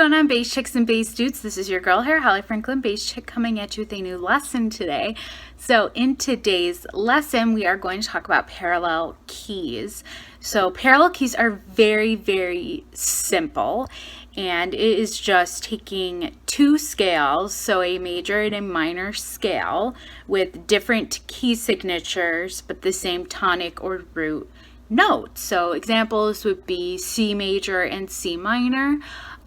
going on, bass chicks and bass dudes? This is your girl here, Holly Franklin, bass chick, coming at you with a new lesson today. So in today's lesson, we are going to talk about parallel keys. So parallel keys are very, very simple, and it is just taking two scales, so a major and a minor scale, with different key signatures, but the same tonic or root note. So examples would be C major and C minor.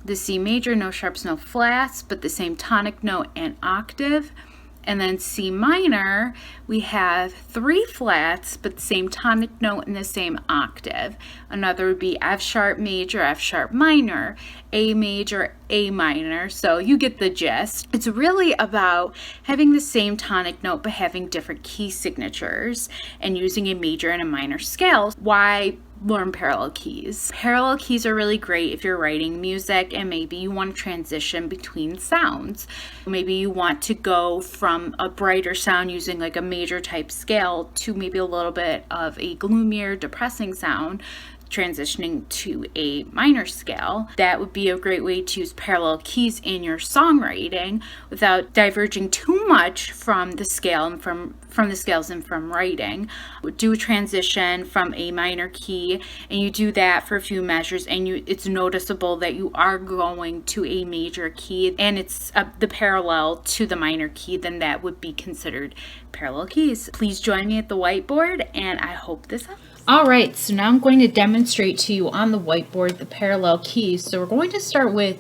The C major, no sharps, no flats, but the same tonic note and octave. And then C minor, we have three flats, but the same tonic note and the same octave. Another would be F sharp major, F sharp minor, A major, A minor. So you get the gist. It's really about having the same tonic note, but having different key signatures and using a major and a minor scale. Why learn parallel keys? Parallel keys are really great if you're writing music and maybe you want to transition between sounds. Maybe you want to go from a brighter sound using like a major type scale to maybe a little bit of a gloomier, depressing sound, transitioning to a minor scale. That would be a great way to use parallel keys in your songwriting without diverging too much from the scale and from the scales and from writing. Do a transition from a minor key, and you do that for a few measures, and it's noticeable that you are going to a major key and it's the parallel to the minor key, then that would be considered parallel keys. Please join me at the whiteboard, and I hope this helps. All right, so now I'm going to demonstrate to you on the whiteboard the parallel keys. So we're going to start with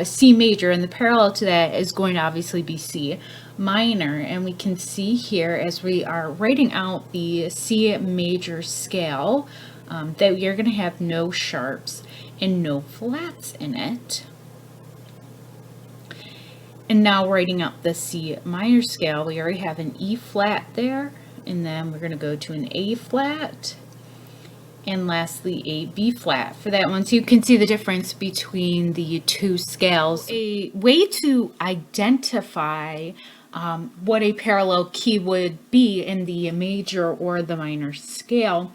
C major, and the parallel to that is going to obviously be C minor. And we can see here as we are writing out the C major scale that we are going to have no sharps and no flats in it. And now writing out the C minor scale, we already have an E flat there, and then we're going to go to an A flat, and lastly a B flat for that one. So you can see the difference between the two scales. A way to identify what a parallel key would be in the major or the minor scale,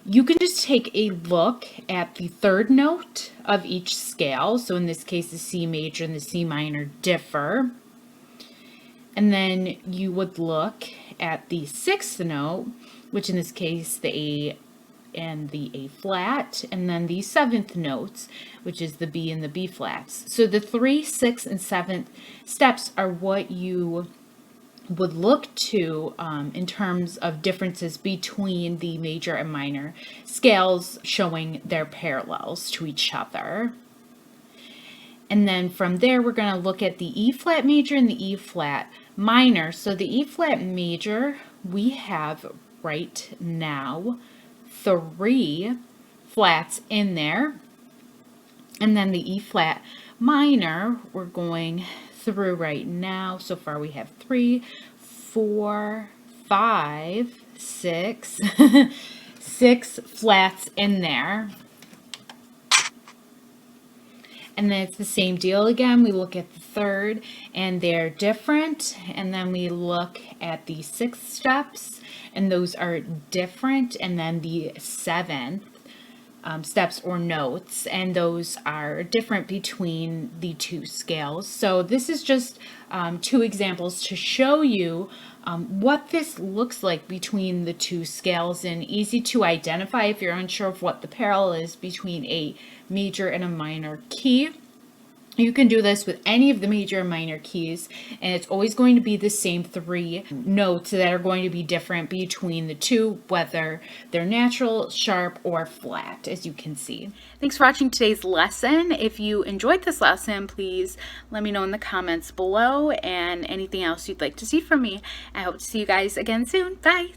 you can just take a look at the third note of each scale. So in this case, the C major and the C minor differ. And then you would look at the sixth note, which in this case, the A and the A flat, and then the seventh notes, which is the B and the B flats. So the 3, 6, and 7th steps are what you would look to in terms of differences between the major and minor scales, showing their parallels to each other. And then from there, we're going to look at the E flat major and the E flat minor. So the E flat major, we have right now 3 flats in there, and then the E flat minor we're going through right now. So far we have 3, 4, 5, 6 6 flats in there. And then it's the same deal again. We look at the third and they're different. And then we look at the 6 steps and those are different. And then the 7th steps or notes, and those are different between the two scales. So this is just 2 examples to show you what this looks like between the two scales, and easy to identify if you're unsure of what the parallel is between a major and a minor key. You can do this with any of the major and minor keys, and it's always going to be the same 3 notes that are going to be different between the two, whether they're natural, sharp, or flat, as you can see. Thanks for watching today's lesson. If you enjoyed this lesson, please let me know in the comments below, and anything else you'd like to see from me. I hope to see you guys again soon. Bye!